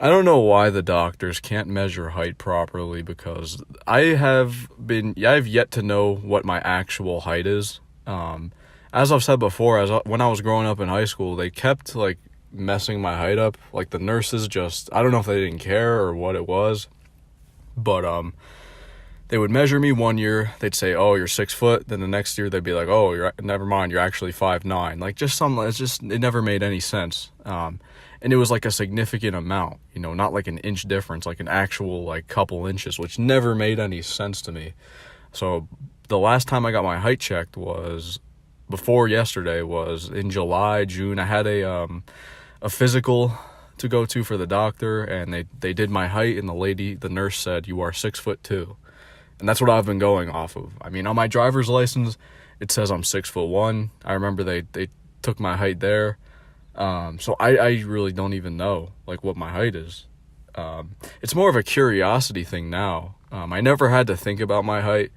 I don't know why the doctors can't measure height properly because I've yet to know what my actual height is. As I've said before, when I was growing up in high school, they kept like messing my height up. Like the nurses I don't know if they didn't care or what it was, but they would measure me one year. They'd say, "Oh, you're 6 foot." Then the next year they'd be like, "Oh, never mind. You're actually 5'9". Like it never made any sense. And it was like a significant amount, not like an inch difference, like an actual like couple inches, which never made any sense to me. So the last time I got my height checked was before yesterday, was in July, June. I had a physical to go to for the doctor, and they did my height, and the nurse said, "You are 6'2". And that's what I've been going off of. I mean, on my driver's license, it says I'm 6'1". I remember they took my height there. So I really don't even know like what my height is. It's more of a curiosity thing now. I never had to think about my height.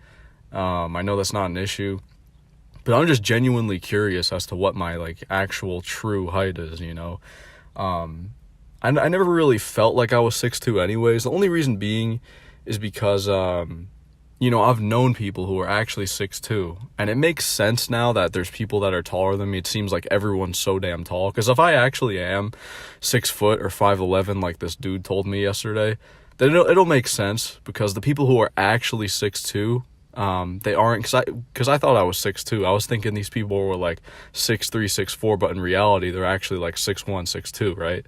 I know that's not an issue, but I'm just genuinely curious as to what my like actual true height is, I never really felt like I was 6'2" anyways. The only reason being is because, I've known people who are actually 6'2", and it makes sense now that there's people that are taller than me. It seems like everyone's so damn tall, because if I actually am 6 foot or 5'11", like this dude told me yesterday, then it'll make sense, because the people who are actually 6'2", they aren't, because I thought I was 6'2". I was thinking these people were like 6'3", 6'4", but in reality, they're actually like 6'1", 6'2", right?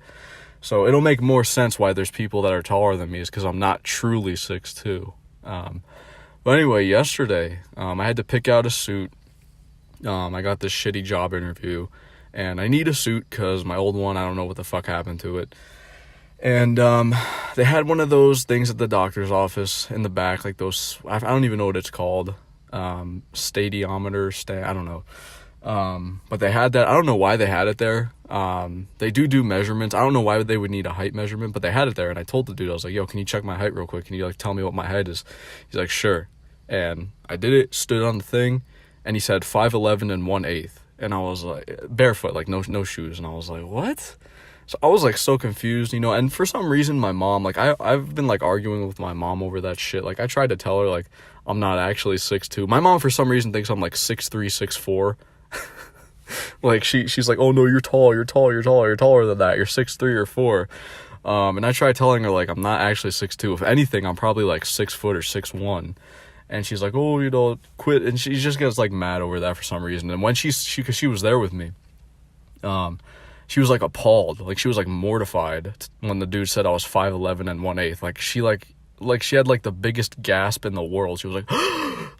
So it'll make more sense why there's people that are taller than me, is because I'm not truly 6'2". But anyway, yesterday, I had to pick out a suit. I got this shitty job interview, and I need a suit because my old one, I don't know what the fuck happened to it. And they had one of those things at the doctor's office in the back, like those, I don't even know what it's called, stadiometer, I don't know. But they had that. I don't know why they had it there. They do measurements. I don't know why they would need a height measurement, but they had it there. And I told the dude, I was like, "Yo, can you check my height real quick? Can you like tell me what my height is?" He's like, "Sure." And I did it, stood on the thing, and he said 5'11" and 1/8. And I was like, barefoot, like no shoes. And I was like, what? So I was like so confused, and for some reason my mom, like I've been like arguing with my mom over that shit. Like I tried to tell her like I'm not actually 6'2". My mom for some reason thinks I'm like 6'3", 6'4". Like she's like, "Oh no, you're taller than that. You're 6'3" or 4". And I tried telling her like I'm not actually 6'2". If anything, I'm probably like 6 foot or 6'1". And she's like, "Oh, quit." And she just gets like mad over that for some reason. And when because she was there with me, she was like appalled, like she was like mortified when the dude said I was 5'11" and 1/8. Like she had like the biggest gasp in the world. She was like,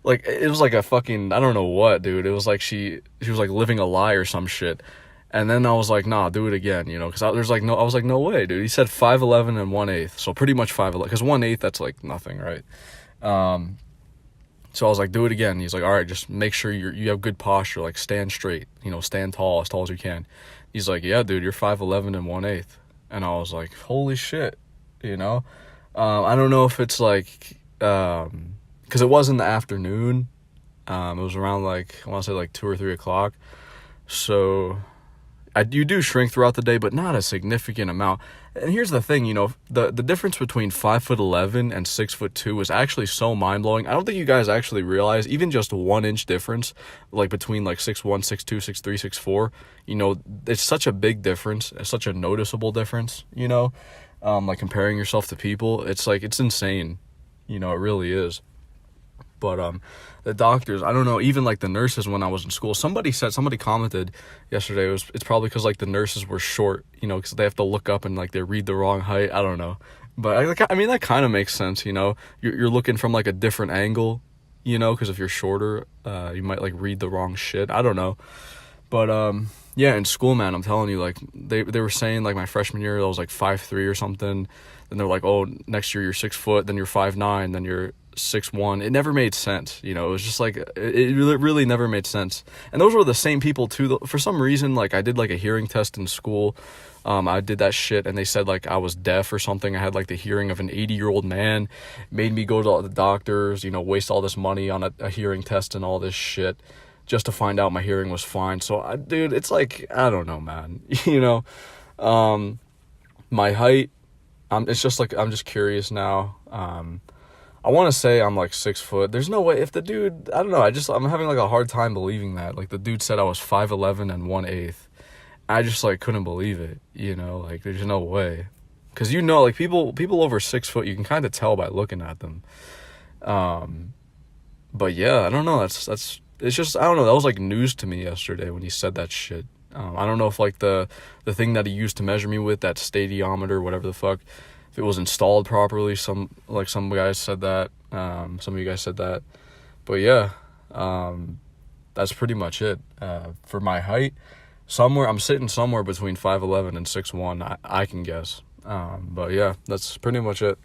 like it was like a fucking, I don't know what, dude. It was like she was like living a lie or some shit. And then I was like, "Nah, do it again," because I was like, "No way, dude." He said 5'11" and 1/8, so pretty much 5'11", because 1/8 that's like nothing, right? So I was like, "Do it again." He's like, "All right, just make sure you have good posture, like stand straight, stand tall as you can." He's like, "Yeah, dude, you're 5'11" and 1/8. And I was like, holy shit, I don't know if it's like, because it was in the afternoon. It was around like, I want to say like 2 or 3 o'clock. So you do shrink throughout the day, but not a significant amount. And here's the thing, the difference between 5'11" and 6'2" is actually so mind-blowing. I don't think you guys actually realize, even just 1 inch difference, like between like 6'1", 6'2", 6'3", 6'4", it's such a big difference. It's such a noticeable difference, like comparing yourself to people. It's like, it's insane, it really is. But the doctors, I don't know, even like the nurses when I was in school, somebody commented yesterday, it's probably because like the nurses were short, because they have to look up and like they read the wrong height. I don't know, but I mean that kind of makes sense. You're looking from like a different angle, because if you're shorter, you might like read the wrong shit. I don't know, but yeah, in school, man, I'm telling you, like they were saying like my freshman year I was like 5'3" or something. Then they're like, "Oh, next year you're 6 foot, then you're 5'9", then you're 6'1". It never made sense, it was just like, it really never made sense. And those were the same people too. For some reason, like I did like a hearing test in school. I did that shit, and they said like I was deaf or something. I had like the hearing of an 80-year-old man. Made me go to all the doctors, waste all this money on a hearing test and all this shit just to find out my hearing was fine. So dude, it's like, I don't know, man. My height, it's just like, I'm just curious now. I want to say I'm like 6 foot. There's no way if the dude, I don't know. I'm having like a hard time believing that. Like the dude said I was 5'11" and 1/8. I just like couldn't believe it, like there's no way. Cause like people over 6 foot, you can kind of tell by looking at them. But yeah, I don't know. It's just, I don't know. That was like news to me yesterday when he said that shit. I don't know if like the thing that he used to measure me with, that stadiometer, whatever the fuck, if it was installed properly. Some guys said that. Some of you guys said that. But yeah, that's pretty much it. For my height, I'm sitting somewhere between 5'11" and 6'1", I can guess. But yeah, that's pretty much it.